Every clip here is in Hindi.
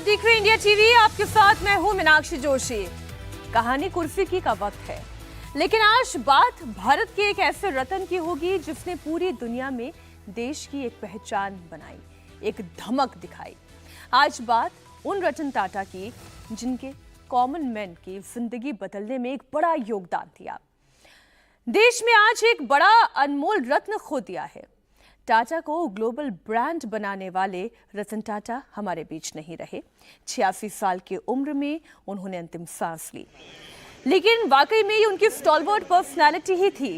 देख रहे हैं इंडिया टीवी। आपके साथ मैं हूं मीनाक्षी जोशी। कहानी कुर्सी की का वक्त है, लेकिन आज बात भारत के एक ऐसे रत्न की होगी जिसने पूरी दुनिया में देश की एक पहचान बनाई, एक धमक दिखाई। आज बात उन रतन टाटा की जिनके कॉमन मैन की जिंदगी बदलने में एक बड़ा योगदान दिया। देश में आज एक बड़ा अनमोल रत्न खो दिया है। टाटा को ग्लोबल ब्रांड बनाने वाले रतन टाटा हमारे बीच नहीं रहे। 86 साल की उम्र में उन्होंने अंतिम सांस ली, लेकिन वाकई में ये उनकी स्टॉलवर्ट पर्सनालिटी ही थी।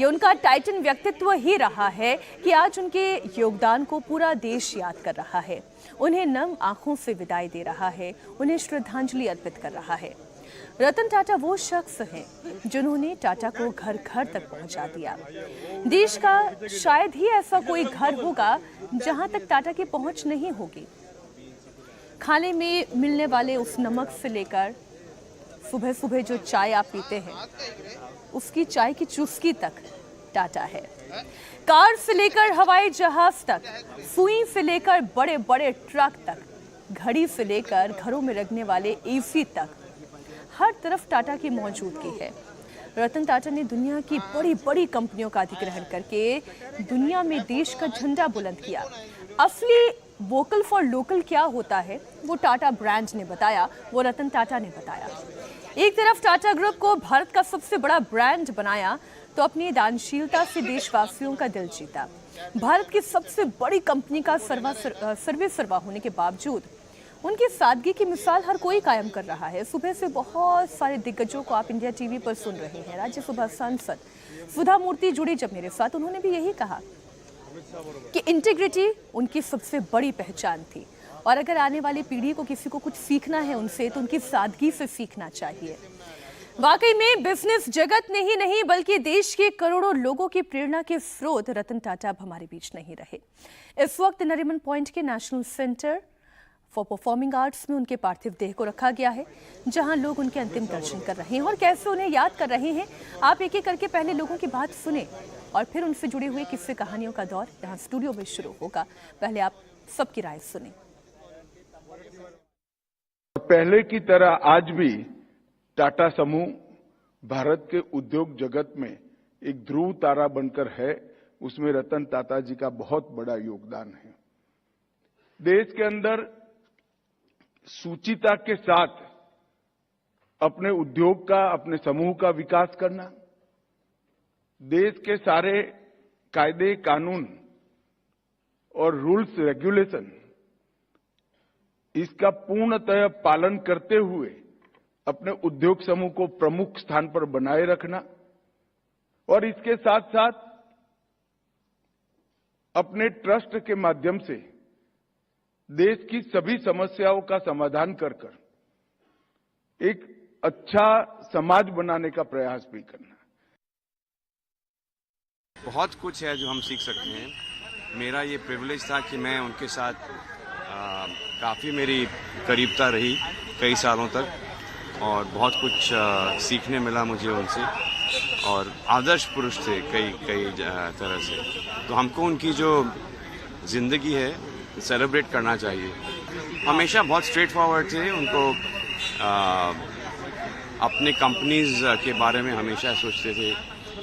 ये उनका टाइटन व्यक्तित्व ही रहा है कि आज उनके योगदान को पूरा देश याद कर रहा है, उन्हें नम आंखों से विदाई दे रहा है, उन्हें श्रद्धांजलि अर्पित कर रहा है। रतन टाटा वो शख्स हैं जिन्होंने टाटा को घर घर तक पहुंचा दिया। देश का शायद ही ऐसा कोई घर होगा जहां तक टाटा की पहुंच नहीं होगी। खाने में मिलने वाले उस नमक से लेकर सुबह सुबह जो चाय आप पीते हैं, उसकी चाय की चुस्की तक टाटा है। कार से लेकर हवाई जहाज तक, सुई से लेकर बड़े बड़े ट्रक तक, घड़ी से लेकर घरों में लगने वाले एसी तक, हर तरफ टाटा की मौजूदगी है। रतन टाटा ने दुनिया की बड़ी बड़ी कंपनियों का अधिग्रहण करके दुनिया में देश का झंडा बुलंद किया। असली वोकल फॉर लोकल क्या होता है वो टाटा ब्रांड ने बताया, वो रतन टाटा ने बताया। एक तरफ टाटा ग्रुप को भारत का सबसे बड़ा ब्रांड बनाया तो अपनी दानशीलता से देशवासियों का दिल जीता। भारत की सबसे बड़ी कंपनी का सर्वे सर्वा होने के बावजूद उनकी सादगी की मिसाल हर कोई कायम कर रहा है। सुबह से बहुत सारे दिग्गजों को आप इंडिया टीवी पर सुन रहे हैं। राज्यसभा सांसद सुधा मूर्ति जुड़ी जब मेरे साथ, उन्होंने भी यही कहा कि इंटीग्रिटी उनकी सबसे बड़ी पहचान थी और अगर आने वाली पीढ़ी को किसी को कुछ सीखना है उनसे तो उनकी सादगी से सीखना चाहिए। वाकई में बिजनेस जगत में ही नहीं बल्कि देश के करोड़ों लोगों की प्रेरणा के स्रोत रतन टाटा अब हमारे बीच नहीं रहे। इस वक्त नरीमन पॉइंट के national centre for performing arts में उनके पार्थिव देह को रखा गया है, जहां लोग उनके अंतिम दर्शन कर रहे हैं और कैसे उन्हें याद कर रहे हैं। आप एक एक करके पहले लोगों की बात सुने और फिर उनसे जुड़ी हुई किस्से कहानियों का दौर यहाँ स्टूडियो में शुरू होगा। पहले आप सबकी राय सुने। पहले की तरह आज भी टाटा समूह भारत के उद्योग जगत में एक ध्रुव तारा बनकर है, उसमें रतन टाटा जी का बहुत बड़ा योगदान है। देश के अंदर सूचिता के साथ अपने उद्योग का, अपने समूह का विकास करना, देश के सारे कायदे कानून और रूल्स रेगुलेशन इसका पूर्णतः पालन करते हुए अपने उद्योग समूह को प्रमुख स्थान पर बनाए रखना और इसके साथ साथ अपने ट्रस्ट के माध्यम से देश की सभी समस्याओं का समाधान कर एक अच्छा समाज बनाने का प्रयास भी करना। बहुत कुछ है जो हम सीख सकते हैं। मेरा ये प्रिविलेज था कि मैं उनके साथ काफ़ी मेरी करीबता रही कई सालों तक और बहुत कुछ सीखने मिला मुझे उनसे और आदर्श पुरुष थे कई तरह से। तो हमको उनकी जो जिंदगी है सेलिब्रेट करना चाहिए। हमेशा बहुत स्ट्रेट फॉरवर्ड थे। उनको अपने कंपनीज के बारे में हमेशा सोचते थे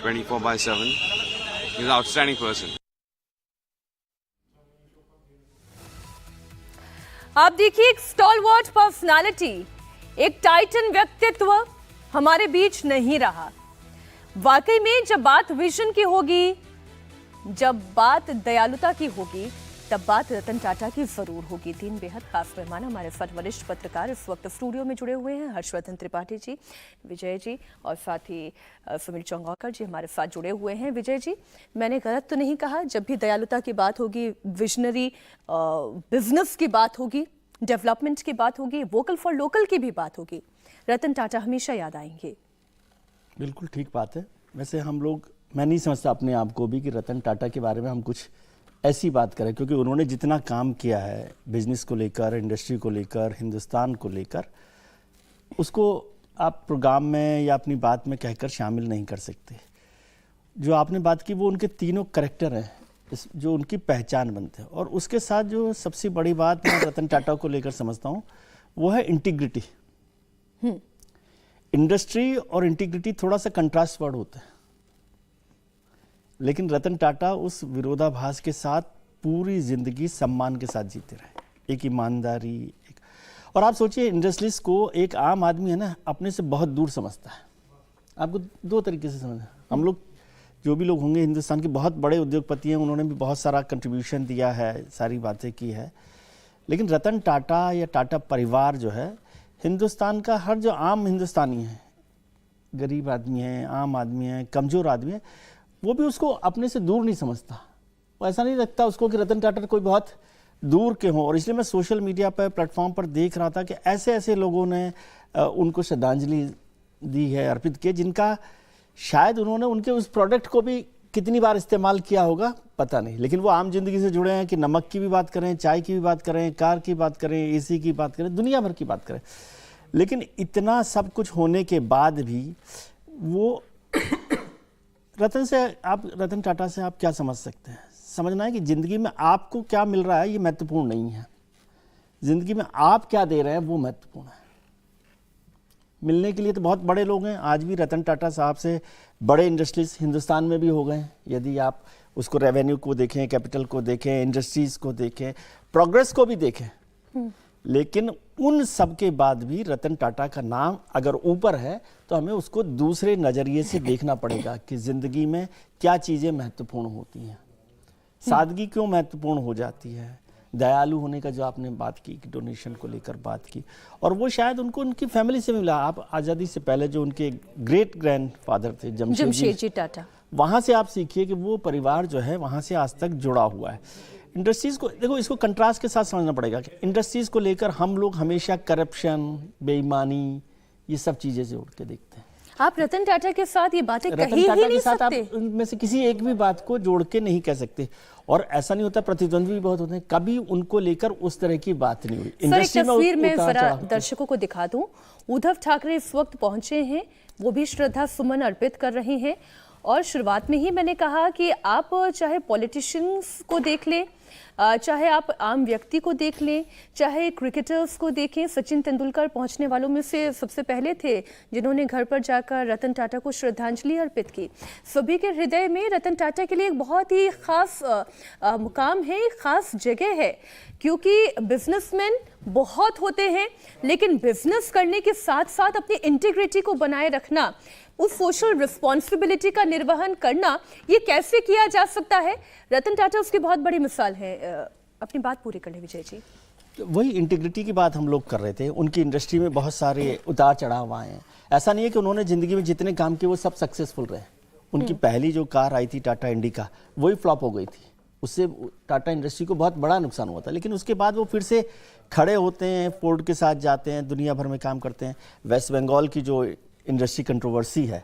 24/7। He is outstanding person. आप देखिए, एक स्टॉलवर्ट पर्सनालिटी, एक टाइटन व्यक्तित्व हमारे बीच नहीं रहा। वाकई में जब बात विजन की होगी, जब बात दयालुता की होगी, तब बात रतन टाटा की जरूर होगी। 3 बेहद खास मेहमान हमारे साथ वरिष्ठ पत्रकार इस वक्त स्टूडियो में जुड़े हुए हैं। हर्षवर्धन त्रिपाठी जी, विजय जी और साथ ही सुमित चंगौकर जी हमारे साथ जुड़े हुए हैं। विजय जी, मैंने गलत तो नहीं कहा? जब भी दयालुता की बात होगी, विजनरी बिजनेस की बात होगी, डेवलपमेंट की बात होगी, वोकल फॉर लोकल की भी बात होगी, रतन टाटा हमेशा याद आएंगे। बिल्कुल ठीक बात है। वैसे मैं नहीं समझता अपने आप को भी कि रतन टाटा के बारे में हम कुछ ऐसी बात करें, क्योंकि उन्होंने जितना काम किया है बिजनेस को लेकर, इंडस्ट्री को लेकर, हिंदुस्तान को लेकर, उसको आप प्रोग्राम में या अपनी बात में कहकर शामिल नहीं कर सकते। जो आपने बात की वो उनके तीनों कैरेक्टर हैं जो उनकी पहचान बनते हैं। और उसके साथ जो सबसे बड़ी बात मैं रतन टाटा को लेकर समझता हूँ वो है इंटीग्रिटी। इंडस्ट्री और इंटीग्रिटी थोड़ा सा कंट्रास्ट वर्ड होता है, लेकिन रतन टाटा उस विरोधाभास के साथ पूरी जिंदगी सम्मान के साथ जीते रहे, एक ईमानदारी एक। और आप सोचिए, इंडस्ट्रीज को एक आम आदमी है ना अपने से बहुत दूर समझता है। आपको दो तरीके से समझना, हम लोग जो भी लोग होंगे हिंदुस्तान के बहुत बड़े उद्योगपति हैं, उन्होंने भी बहुत सारा कंट्रीब्यूशन दिया है, सारी बातें की है, लेकिन रतन टाटा या टाटा परिवार जो है हिंदुस्तान का हर जो आम हिंदुस्तानी है, गरीब आदमी है, आम आदमी है, कमज़ोर आदमी है, वो भी उसको अपने से दूर नहीं समझता। वो ऐसा नहीं लगता उसको कि रतन टाटा कोई बहुत दूर के हों। और इसलिए मैं सोशल मीडिया पर प्लेटफॉर्म पर देख रहा था कि ऐसे ऐसे लोगों ने उनको श्रद्धांजलि दी है, अर्पित किए, जिनका शायद उन्होंने उनके उस प्रोडक्ट को भी कितनी बार इस्तेमाल किया होगा पता नहीं, लेकिन वो आम जिंदगी से जुड़े हैं कि नमक की भी बात करें, चाय की भी बात करें, कार की बात करें, एसी की बात करें, दुनिया भर की बात करें। लेकिन इतना सब कुछ होने के बाद भी वो रतन टाटा से आप क्या समझ सकते हैं? समझना है कि ज़िंदगी में आपको क्या मिल रहा है ये महत्वपूर्ण नहीं है, ज़िंदगी में आप क्या दे रहे हैं वो महत्वपूर्ण है। मिलने के लिए तो बहुत बड़े लोग हैं, आज भी रतन टाटा साहब से बड़े इंडस्ट्रीज हिंदुस्तान में भी हो गए हैं। यदि आप उसको रेवेन्यू को देखें, कैपिटल को देखें, इंडस्ट्रीज को देखें, प्रोग्रेस को भी देखें, लेकिन उन सब के बाद भी रतन टाटा का नाम अगर ऊपर है तो हमें उसको दूसरे नज़रिए से देखना पड़ेगा कि ज़िंदगी में क्या चीज़ें महत्वपूर्ण होती हैं, सादगी क्यों महत्वपूर्ण हो जाती है, दयालु होने का जो आपने बात की, डोनेशन को लेकर बात की, और वो शायद उनको उनकी फैमिली से मिला। आप आज़ादी से पहले जो उनके ग्रेट ग्रैंडफादर थे जमशेदजी टाटा, वहाँ से आप सीखिए कि वो परिवार जो है वहाँ से आज तक जुड़ा हुआ है। इंडस्ट्रीज़ को देखो, इसको कंट्रास्ट के साथ समझना पड़ेगा कि इंडस्ट्रीज़ को लेकर हम लोग हमेशा करप्शन, बेईमानी, ये सब चीज़ें जोड़ के देखते हैं। आप रतन टाटा के साथ ये बातें कही ही टाटा नहीं के साथ सकते। आप उनमें से किसी एक भी बात को जोड़ के नहीं कह सकते। और ऐसा नहीं होता, प्रतिद्वंद्वी भी बहुत होते हैं, कभी उनको लेकर उस तरह की बात नहीं हुई। सर, एक तस्वीर में जरा दर्शकों को दिखा दूं। उद्धव ठाकरे इस वक्त पहुंचे हैं, वो भी श्रद्धा सुमन अर्पित कर रहे हैं। और शुरुआत में ही मैंने कहा कि आप चाहे पॉलिटिशियंस को देख लें, चाहे आप आम व्यक्ति को देख लें, चाहे क्रिकेटर्स को देखें, सचिन तेंदुलकर पहुंचने वालों में से सबसे पहले थे जिन्होंने घर पर जाकर रतन टाटा को श्रद्धांजलि अर्पित की। सभी के हृदय में रतन टाटा के लिए एक बहुत ही खास मुकाम है, एक खास जगह है, क्योंकि बिजनेसमैन बहुत होते हैं, लेकिन बिजनेस करने के साथ साथ अपनी इंटीग्रिटी को बनाए रखना, उस सोशल रिस्पॉन्सिबिलिटी का निर्वहन करना, ये कैसे किया जा सकता है? रतन टाटा उसकी बहुत बड़ी मिसाल है। अपनी बात पूरी कर ले विजय जी। वही इंटीग्रिटी की बात हम लोग कर रहे थे। उनकी इंडस्ट्री में बहुत सारे उतार चढ़ाव आए हैं। ऐसा नहीं है कि उन्होंने जिंदगी में जितने काम किए वो सब सक्सेसफुल रहे। उनकी पहली जो कार आई थी टाटा इंडिका, वही फ्लॉप हो गई थी, उससे टाटा इंडस्ट्री को बहुत बड़ा नुकसान हुआ था। लेकिन उसके बाद वो फिर से खड़े होते हैं, फोर्ड के साथ जाते हैं, दुनिया भर में काम करते हैं। वेस्ट बंगाल की जो इंडस्ट्री कंट्रोवर्सी है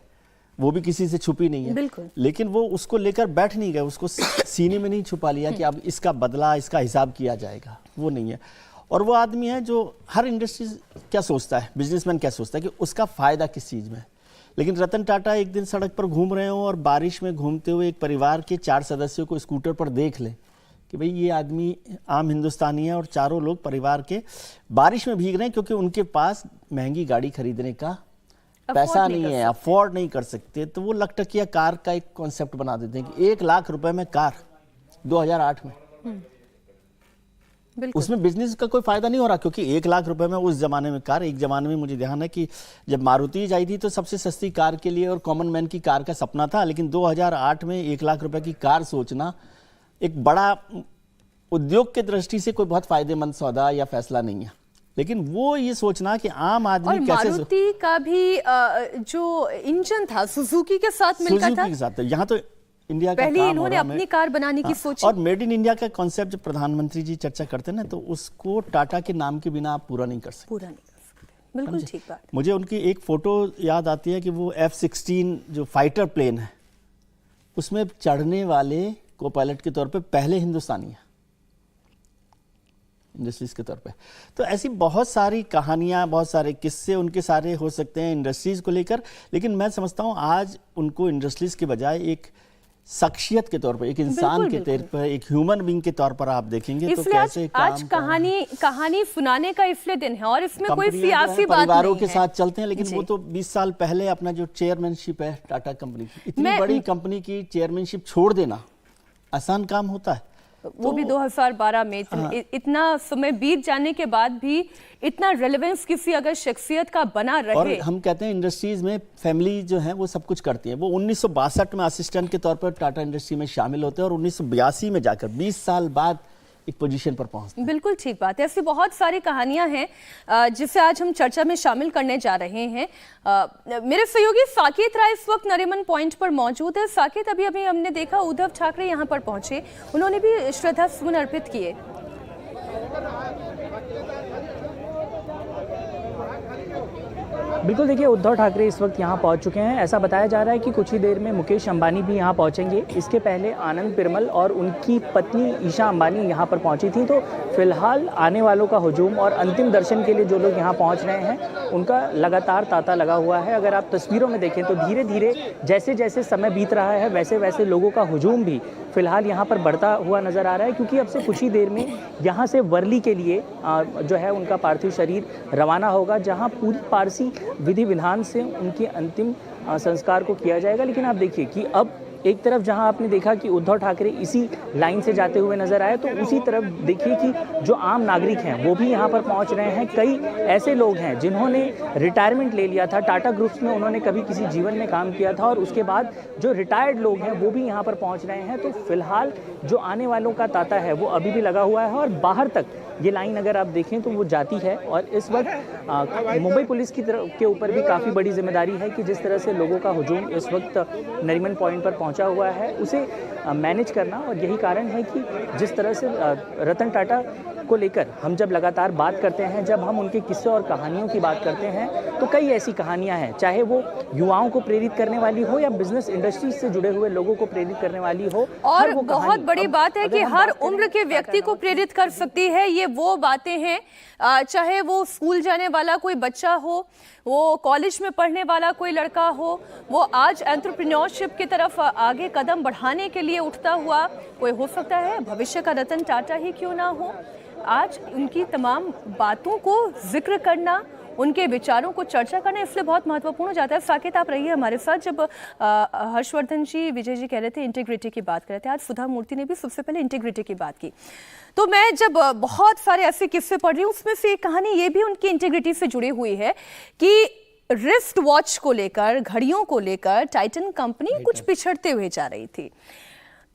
वो भी किसी से छुपी नहीं है, बिल्कुल। लेकिन वो उसको लेकर बैठ नहीं गए, उसको सीने में नहीं छुपा लिया कि अब इसका बदला, इसका हिसाब किया जाएगा, वो नहीं है। और वो आदमी है जो हर इंडस्ट्री क्या सोचता है, बिजनेसमैन क्या सोचता है कि उसका फायदा किस चीज़ में। लेकिन रतन टाटा एक दिन सड़क पर घूम रहे हो और बारिश में घूमते हुए एक परिवार के 4 सदस्यों को स्कूटर पर देख लें कि भाई ये आदमी आम हिंदुस्तानी है और चारों लोग परिवार के बारिश में भीग रहे हैं क्योंकि उनके पास महंगी गाड़ी खरीदने का पैसा नहीं है, अफोर्ड नहीं कर सकते, तो वो लखटकिया कार का एक कॉन्सेप्ट बना देते हैं कि 1 लाख रुपए में कार 2008 में। उसमें बिजनेस का कोई फायदा नहीं हो रहा, क्योंकि 1 लाख रुपए में उस जमाने में कार, एक जमाने में मुझे ध्यान है कि जब मारुति आई थी तो सबसे सस्ती कार के लिए और कॉमन मैन की कार का सपना था, लेकिन 2008 में 1 लाख रुपए की कार सोचना एक बड़ा उद्योग के दृष्टि से कोई बहुत फायदेमंद सौदा या फैसला नहीं है। लेकिन वो ये सोचना कि आम आदमी कैसे, मारुति का भी जो इंजन था सुजुकी के साथ मिलकर था, के साथ यहाँ तो इंडिया का पहले काम इन्होंने अपनी कार बनाने की सोची। और मेड इन इंडिया का कॉन्सेप्ट जब प्रधानमंत्री जी चर्चा करते हैं ना, तो उसको टाटा के नाम के बिना आप पूरा नहीं कर सकते। बिल्कुल ठीक बात। मुझे उनकी एक फोटो याद आती है कि वो F-16 जो फाइटर प्लेन है उसमें चढ़ने वाले को पायलट के तौर पे पहले हिंदुस्तानी है इंडस्ट्रीज के तौर पे। तो ऐसी बहुत सारी कहानियां, बहुत सारे किस्से उनके सारे हो सकते हैं इंडस्ट्रीज को लेकर। लेकिन मैं समझता हूं आज उनको इंडस्ट्रीज के बजाय एक शख्सियत के तौर पर, एक इंसान के तौर पर, एक ह्यूमन बीइंग के तौर पर आप देखेंगे तो इसलिए कैसे आज कहानी सुनाने का इसलिए दिन है और इसमें कोई कंपनियां जो सियासी हैं बात परिवारों नहीं के है। साथ चलते हैं, लेकिन जी। वो तो 20 साल पहले अपना जो चेयरमैनशिप है टाटा कंपनी की, इतनी बड़ी कंपनी की चेयरमैनशिप छोड़ देना आसान काम होता है? वो भी 2012 में इतना समय बीत जाने के बाद भी इतना रेलेवेंस किसी अगर शख्सियत का बना और रहे। हम कहते हैं इंडस्ट्रीज में फैमिली जो है वो सब कुछ करती है। वो 1962 में असिस्टेंट के तौर पर टाटा इंडस्ट्री में शामिल होते हैं और 1982 में जाकर 20 साल बाद एक पोजीशन पर पहुंचते हैं। बिल्कुल ठीक बात है। ऐसी बहुत सारी कहानियां हैं जिसे आज हम चर्चा में शामिल करने जा रहे हैं। मेरे सहयोगी साकेत राय इस वक्त नरीमन पॉइंट पर मौजूद है। साकेत, अभी अभी हमने देखा उद्धव ठाकरे यहां पर पहुंचे, उन्होंने भी श्रद्धा सुमन अर्पित किए। बिल्कुल, देखिए उद्धव ठाकरे इस वक्त यहाँ पहुँच चुके हैं। ऐसा बताया जा रहा है कि कुछ ही देर में मुकेश अंबानी भी यहाँ पहुँचेंगे। इसके पहले आनंद पिरमल और उनकी पत्नी ईशा अंबानी यहाँ पर पहुँची थी। तो फिलहाल आने वालों का हुजूम और अंतिम दर्शन के लिए जो लोग यहाँ पहुँच रहे हैं उनका लगातार तांता लगा हुआ है। अगर आप तस्वीरों में देखें तो धीरे धीरे जैसे जैसे समय बीत रहा है वैसे वैसे लोगों का हुजूम भी फिलहाल यहाँ पर बढ़ता हुआ नजर आ रहा है, क्योंकि अब से कुछ ही देर में यहाँ से वर्ली के लिए जो है उनका पार्थिव शरीर रवाना होगा, जहाँ पूरी पारसी विधि विधान से उनके अंतिम संस्कार को किया जाएगा। लेकिन आप देखिए कि अब एक तरफ जहां आपने देखा कि उद्धव ठाकरे इसी लाइन से जाते हुए नजर आए, तो उसी तरफ देखिए कि जो आम नागरिक हैं वो भी यहां पर पहुंच रहे हैं। कई ऐसे लोग हैं जिन्होंने रिटायरमेंट ले लिया था, टाटा ग्रुप्स में उन्होंने कभी किसी जीवन में काम किया था और उसके बाद जो रिटायर्ड लोग हैं वो भी यहां पर पहुंच रहे हैं। तो फिलहाल जो आने वालों का तांता है वो अभी भी लगा हुआ है और बाहर तक ये लाइन अगर आप देखें तो वो जाती है। और इस वक्त मुंबई पुलिस की तरफ के ऊपर भी काफ़ी बड़ी जिम्मेदारी है कि जिस तरह से लोगों का हुजूम इस वक्त नरीमन पॉइंट पर पहुंचा हुआ है उसे मैनेज करना। और यही कारण है कि जिस तरह से रतन टाटा को लेकर हम जब लगातार बात करते हैं, जब हम उनके किस्से और कहानियों की बात करते हैं, तो कई ऐसी कहानियां हैं, चाहे वो युवाओं को प्रेरित करने वाली हो या बिजनेस इंडस्ट्री से जुड़े हुए लोगों को प्रेरित करने वाली हो। और बहुत बड़ी बात है कि हर उम्र के व्यक्ति को प्रेरित कर सकती है। ये वो बातें हैं, चाहे वो स्कूल जाने वाला कोई बच्चा हो, वो कॉलेज में पढ़ने वाला कोई लड़का हो, वो आज एंटरप्रेन्योरशिप की तरफ आगे कदम बढ़ाने के लिए उठता हुआ कोई हो सकता है, भविष्य का रतन टाटा ही क्यों ना हो। आज उनकी तमाम बातों को जिक्र करना, उनके विचारों को चर्चा करना इसलिए बहुत महत्वपूर्ण हो जाता है। साकेत, आप रहिए हमारे साथ। जब हर्षवर्धन जी, विजय जी कह रहे थे इंटीग्रिटी की बात कर रहे थे, आज सुधा मूर्ति ने भी सबसे पहले इंटीग्रिटी की बात की, तो मैं जब बहुत सारे ऐसे किस्से पढ़ रही हूँ उसमें से एक कहानी ये भी उनकी इंटीग्रिटी से जुड़ी हुई है कि रिस्ट वॉच को लेकर, घड़ियों को लेकर टाइटन कंपनी कुछ पिछड़ते हुए जा रही थी।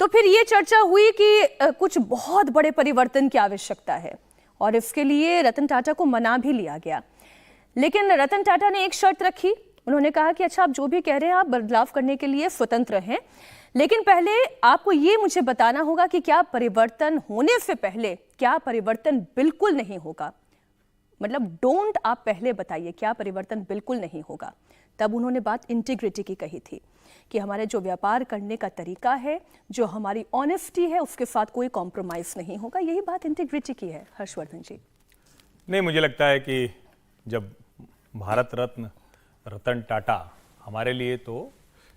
तो फिर ये चर्चा हुई कि कुछ बहुत बड़े परिवर्तन की आवश्यकता है और इसके लिए रतन टाटा को मना भी लिया गया। लेकिन रतन टाटा ने एक शर्त रखी, उन्होंने कहा कि अच्छा आप जो भी कह रहे हैं आप बदलाव करने के लिए स्वतंत्र हैं, लेकिन पहले आपको ये मुझे बताना होगा कि क्या परिवर्तन होने से पहले क्या परिवर्तन बिल्कुल नहीं होगा। मतलब डोंट आप पहले बताइए क्या परिवर्तन बिल्कुल नहीं होगा। तब उन्होंने बात इंटीग्रिटी की कही थी कि हमारे जो व्यापार करने का तरीका है, जो हमारी ऑनेस्टी है, उसके साथ कोई कॉम्प्रोमाइज नहीं होगा। यही बात इंटीग्रिटी की है। हर्षवर्धन जी। नहीं, मुझे लगता है कि जब भारत रत्न रतन टाटा हमारे लिए तो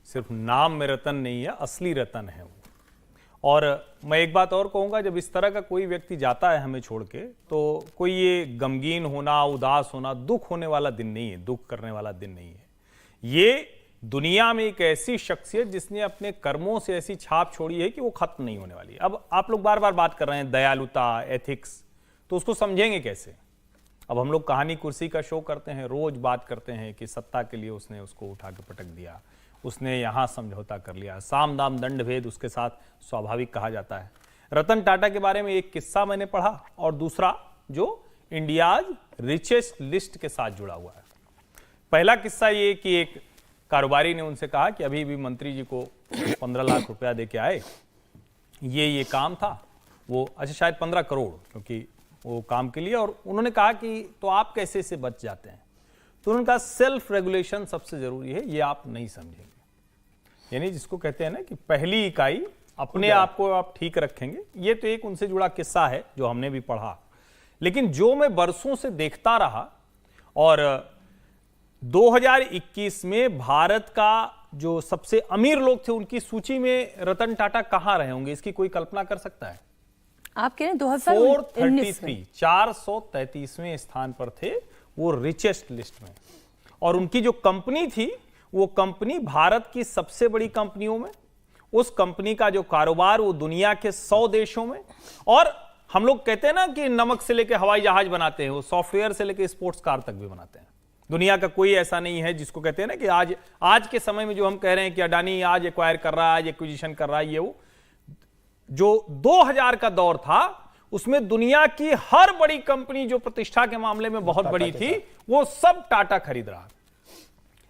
सिर्फ नाम में रतन नहीं है, असली रतन है वो। और मैं एक बात और कहूँगा, जब इस तरह का कोई व्यक्ति जाता है हमें छोड़ के, तो कोई ये गमगीन होना, उदास होना, दुख होने वाला दिन नहीं है, दुख करने वाला दिन नहीं है। ये दुनिया में एक ऐसी शख्सियत जिसने अपने कर्मों से ऐसी छाप छोड़ी है कि वो खत्म नहीं होने वाली। अब आप लोग बार बार बात कर रहे हैं दयालुता, एथिक्स, तो उसको समझेंगे कैसे? अब हम लोग कहानी कुर्सी का शो करते हैं, रोज बात करते हैं कि सत्ता के लिए उसने उसको उठा के पटक दिया, उसने यहाँ समझौता कर लिया, साम दाम दंड भेद उसके साथ स्वाभाविक कहा जाता है। रतन टाटा के बारे में एक किस्सा मैंने पढ़ा और दूसरा जो इंडियाज रिचेस्ट लिस्ट के साथ जुड़ा हुआ है। पहला किस्सा ये कि एक कारोबारी ने उनसे कहा कि अभी भी मंत्री जी को 15 लाख रुपया दे के आए, ये काम था वो, अच्छा शायद 15 करोड़, क्योंकि वो काम के लिए। और उन्होंने कहा कि तो आप कैसे से बच जाते हैं? तो उन्होंने कहा सेल्फ रेगुलेशन सबसे जरूरी है, ये आप नहीं समझेंगे। यानी जिसको कहते हैं ना कि पहली इकाई अपने आप को आप ठीक रखेंगे। ये तो एक उनसे जुड़ा किस्सा है जो हमने भी पढ़ा। लेकिन जो मैं बरसों से देखता रहा, और 2021 में भारत का जो सबसे अमीर लोग थे उनकी सूची में रतन टाटा कहां रहे होंगे, इसकी कोई कल्पना कर सकता है? आप कह रहे हैं 2019 में 433वें स्थान पर थे वो रिचेस्ट लिस्ट में। और उनकी जो कंपनी थी वो कंपनी भारत की सबसे बड़ी कंपनियों में, उस कंपनी का जो कारोबार वो दुनिया के 100 देशों में, और हम लोग कहते हैं ना कि नमक से लेकर हवाई जहाज बनाते हैं, वो सॉफ्टवेयर से लेकर स्पोर्ट्स कार तक भी बनाते हैं। दुनिया का कोई ऐसा नहीं है जिसको कहते हैं ना कि आज के समय में जो हम कह रहे हैं कि अडानी आज एक्वायर कर रहा है, आज एक्विजिशन कर रहा है, ये वो जो 2000 का दौर था उसमें दुनिया की हर बड़ी कंपनी जो प्रतिष्ठा के मामले में बहुत बड़ी थी वो सब टाटा खरीद रहा।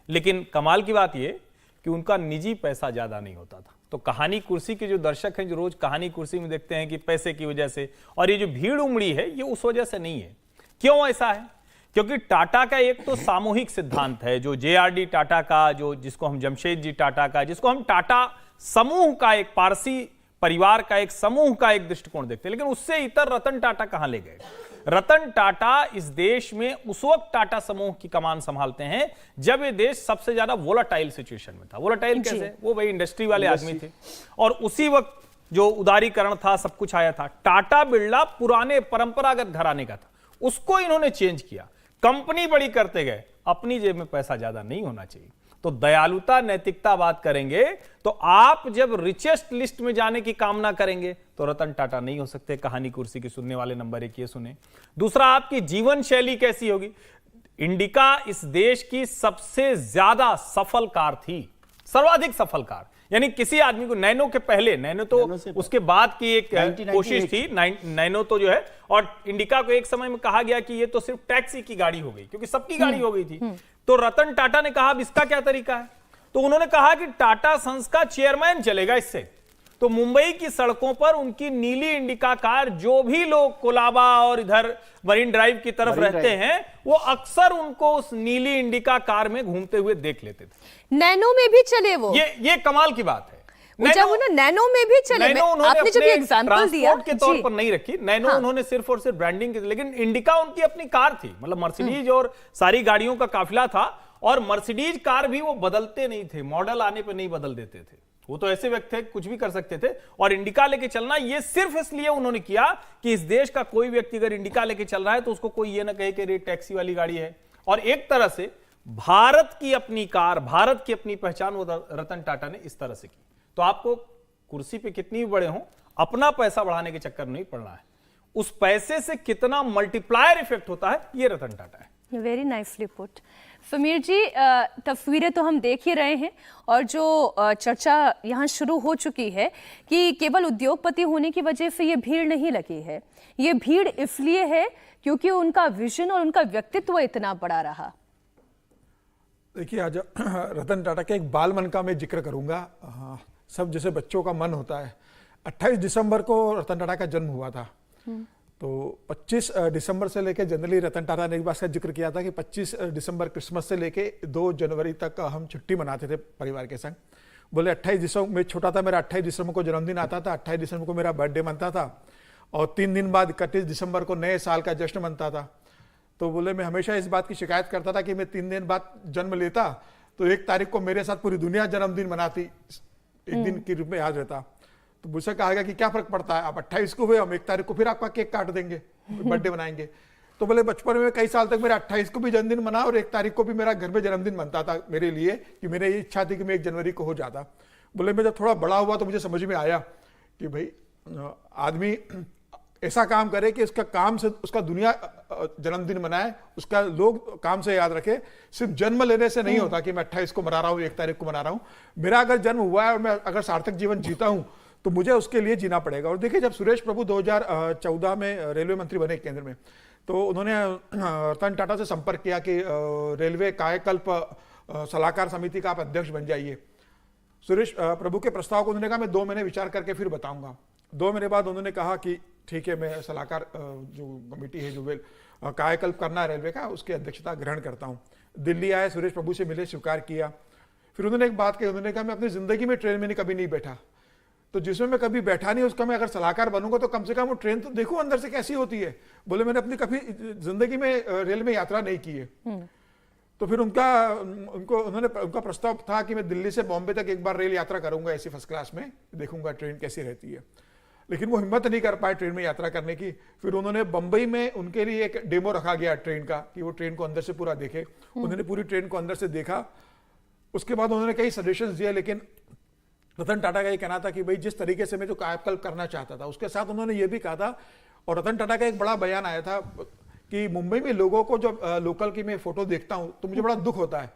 लेकिन कमाल की बात यह कि उनका निजी पैसा ज्यादा नहीं होता था। तो कहानी कुर्सी के जो दर्शक हैं जो रोज कहानी कुर्सी में देखते हैं कि पैसे की वजह से, और ये जो भीड़ उमड़ी है ये उस वजह से नहीं है। क्यों ऐसा है? क्योंकि टाटा का एक तो सामूहिक सिद्धांत है, जो JRD टाटा का, जो जिसको हम जमशेद जी टाटा का, जिसको हम टाटा समूह का, एक पारसी परिवार का एक समूह का एक दृष्टिकोण देखते हैं। लेकिन उससे इतर रतन टाटा कहां ले गए? रतन टाटा इस देश में उस वक्त टाटा समूह की कमान संभालते हैं जब ये देश सबसे ज्यादा वोलाटाइल सिचुएशन में था। वोलाटाइल कैसे? वो भाई इंडस्ट्री वाले आदमी थे और उसी वक्त जो उदारीकरण था, सब कुछ आया था। टाटा बिरला पुराने परंपरागत घराने का था, उसको इन्होंने चेंज किया, कंपनी बड़ी करते गए, अपनी जेब में पैसा ज्यादा नहीं होना चाहिए। तो दयालुता, नैतिकता बात करेंगे तो आप जब रिचेस्ट लिस्ट में जाने की कामना करेंगे तो रतन टाटा नहीं हो सकते। कहानी कुर्सी की सुनने वाले नंबर 1 ये सुने। दूसरा, आपकी जीवन शैली कैसी होगी? इंडिका इस देश की सबसे ज्यादा सफल कार थी, सर्वाधिक सफल कार। यानी किसी आदमी को, नैनो के पहले, नैनो तो उसके बाद की एक कोशिश थी, नैनो तो जो है, और इंडिका को एक समय में कहा गया कि ये तो सिर्फ टैक्सी की गाड़ी हो गई क्योंकि सबकी गाड़ी हो गई थी। तो रतन टाटा ने कहा अब इसका क्या तरीका है? तो उन्होंने कहा कि टाटा सन्स का चेयरमैन चलेगा इससे। तो मुंबई की सड़कों पर उनकी नीली इंडिका कार, जो भी लोग कोलाबा और इधर मरीन ड्राइव की तरफ रहते हैं वो अक्सर उनको उस नीली इंडिका कार में घूमते हुए देख लेते थे। नैनो में भी चले वो, ये कमाल की बात है। जब उन्होंने नैनो में भी चले, आपने जब ये एग्जांपल दिया के तौर पर नहीं रखी नैनो, उन्होंने सिर्फ और सिर्फ ब्रांडिंग की, लेकिन इंडिका उनकी अपनी कार थी। मतलब मर्सिडीज और सारी गाड़ियों का काफिला था, और मर्सिडीज कार भी वो बदलते नहीं थे, मॉडल आने पर नहीं बदल देते थे। वो तो ऐसे व्यक्ति थे कुछ भी कर सकते थे। और इंडिका लेके चलना ये सिर्फ इसलिए उन्होंने किया कि इस देश का कोई व्यक्ति अगर इंडिका लेके चल रहा है तो उसको कोई ये ना कहे कि ये टैक्सी वाली गाड़ी है। और एक तरह से भारत की अपनी कार, भारत की अपनी पहचान वो रतन टाटा ने इस तरह से की। तो आपको कुर्सी पे कितनी भी बड़े हों, अपना पैसा बढ़ाने के चक्कर नहीं पड़ना है। उस पैसे से कितना मल्टीप्लायर इफेक्ट होता है, ये रतन टाटा है। Very nicely put. Sameer ji, तस्वीरें तो हम देख ही रहे हैं, और जो चर्चा यहाँ शुरू हो चुकी है कि केवल उद्योगपति होने की वजह से ये भीड़ नहीं लगी है, ये भीड़ इसलिए है क्योंकि उनका विजन और उनका व्यक्तित्व इतना बड़ा रहा। देखिए, आज रतन टाटा के एक बाल मन का मैं जिक्र करूंगा। सब जैसे बच्चों का मन होता है। 28 दिसंबर को रतन टाटा का जन्म हुआ था। तो 25 दिसंबर से लेके जनरली रतन टाटा ने एक बात का जिक्र किया था कि 25 दिसंबर क्रिसमस से लेके 2 जनवरी तक हम छुट्टी मनाते थे परिवार के संग। बोले 28 दिसंबर में छोटा था, मेरा 28 दिसंबर को जन्मदिन आता था, 28 दिसंबर को मेरा बर्थडे मनता था, और 3 दिन बाद 31 दिसंबर को नए साल का जश्न मनता था। तो बोले मैं हमेशा इस बात की शिकायत करता था कि मैं 3 दिन बाद जन्म लेता तो 1 तारीख को मेरे साथ पूरी दुनिया जन्मदिन मनाती, एक दिन के रूप में याद रहता। तो मुझसे कहा गया कि क्या फर्क पड़ता है, आप 28 को हुए, हम 1 तारीख को फिर आपका केक काट देंगे, बर्थडे बनाएंगे। तो बोले बचपन में कई साल तक मेरा 28 को भी जन्मदिन मना और 1 तारीख को भी मेरा घर में जन्मदिन मनता था मेरे लिए, कि मेरी ये इच्छा थी कि मैं 1 जनवरी को हो जाता। बोले मैं जब थोड़ा बड़ा हुआ तो मुझे समझ में आया कि भाई आदमी ऐसा काम करे कि उसका काम से उसका दुनिया जन्मदिन मनाए, उसका लोग काम से याद रखे। सिर्फ जन्म लेने से नहीं होता कि मैं 28 को मना रहा हूँ, 1 तारीख को मना रहा हूँ। मेरा अगर जन्म हुआ है और मैं अगर सार्थक जीवन जीता हूँ तो मुझे उसके लिए जीना पड़ेगा। और देखिए, जब सुरेश प्रभु 2014 में रेलवे मंत्री बने केंद्र में, तो उन्होंने रतन टाटा से संपर्क किया कि रेलवे कायाकल्प सलाहकार समिति का आप अध्यक्ष बन जाइए। सुरेश प्रभु के प्रस्ताव को उन्होंने कहा मैं 2 महीने विचार करके फिर बताऊंगा। 2 महीने बाद उन्होंने कहा कि ठीक है, मैं सलाहकार जो कमेटी है जो कायाकल्प करना है रेलवे का, उसकी अध्यक्षता ग्रहण करता हूँ। दिल्ली आए, सुरेश प्रभु से मिले, स्वीकार किया। फिर उन्होंने एक बात कही, उन्होंने कहा मैं अपनी जिंदगी में ट्रेन में कभी नहीं बैठा, तो जिसमें मैं कभी बैठा नहीं उसका मैं अगर सलाहकार बनूंगा तो कम से कम वो ट्रेन तो देखूं अंदर से कैसी होती है। बोले मैंने अपनी कभी जिंदगी में रेल में यात्रा नहीं की है। तो फिर उनका प्रस्ताव था कि मैं दिल्ली से बॉम्बे तक एक बार रेल यात्रा करूंगा ऐसी फर्स्ट क्लास में, देखूंगा ट्रेन कैसी रहती है। लेकिन वो हिम्मत नहीं कर पाए ट्रेन में यात्रा करने की। फिर उन्होंने बंबई में उनके लिए एक डेमो रखा गया ट्रेन का कि वो ट्रेन को अंदर से पूरा देखे। उन्होंने पूरी ट्रेन को अंदर से देखा। उसके बाद उन्होंने कई सजेशंस दिए, लेकिन रतन टाटा का ये कहना था कि भाई जिस तरीके से मैं जो कायाकल्प करना चाहता था, उसके साथ उन्होंने ये भी कहा था, और रतन टाटा का एक बड़ा बयान आया था कि मुंबई में लोगों को जब लोकल की मैं फोटो देखता हूं तो मुझे बड़ा दुख होता है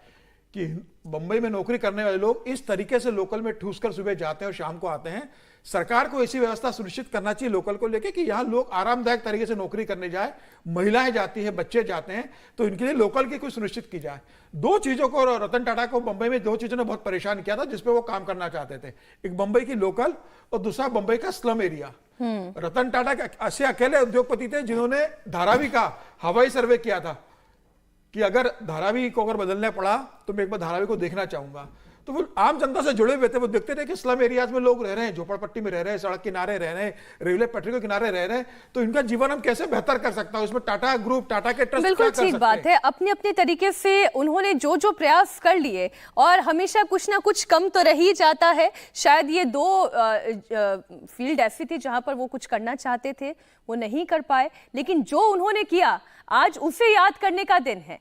कि मुंबई में नौकरी करने वाले लोग इस तरीके से लोकल में ठूस कर सुबह जाते हैं और शाम को आते हैं। सरकार को ऐसी व्यवस्था सुनिश्चित करना चाहिए लोकल को लेके कि यहाँ लोग आरामदायक तरीके से नौकरी करने जाए, महिलाएं जाती है, बच्चे जाते हैं, तो इनके लिए लोकल की कोई सुनिश्चित की जाए। दो चीजों को रतन टाटा को मुंबई में, दो चीजों ने बहुत परेशान किया था जिसपे वो काम करना चाहते थे, एक मुंबई की लोकल और दूसरा मुंबई का स्लम एरिया। रतन टाटा ऐसे अकेले उद्योगपति थे जिन्होंने धारावी का हवाई सर्वे किया था कि अगर धारावी को अगर बदलना पड़ा तो मैं एक बार धारावी को देखना चाहूंगा। तो वो आम जनता से जुड़े हुए थे, वो देखते थे कि स्लम एरियाज में लोग रह रहे हैं, झोपड़पट्टी में रह रहे हैं, सड़क किनारे रह रहे हैं, रेलवे पटरी के किनारे रह रहे हैं, तो इनका जीवन हम कैसे बेहतर कर सकता है, उसमें टाटा ग्रुप, टाटा के ट्रस्ट बिल्कुल ठीक बात है। अपने अपने तरीके से उन्होंने जो जो प्रयास कर लिए, और हमेशा कुछ ना कुछ कम तो रह ही जाता है। शायद ये दो फील्ड ऐसी थी जहां पर वो कुछ करना चाहते थे, वो नहीं कर पाए, लेकिन जो उन्होंने किया आज उसे याद करने का दिन है।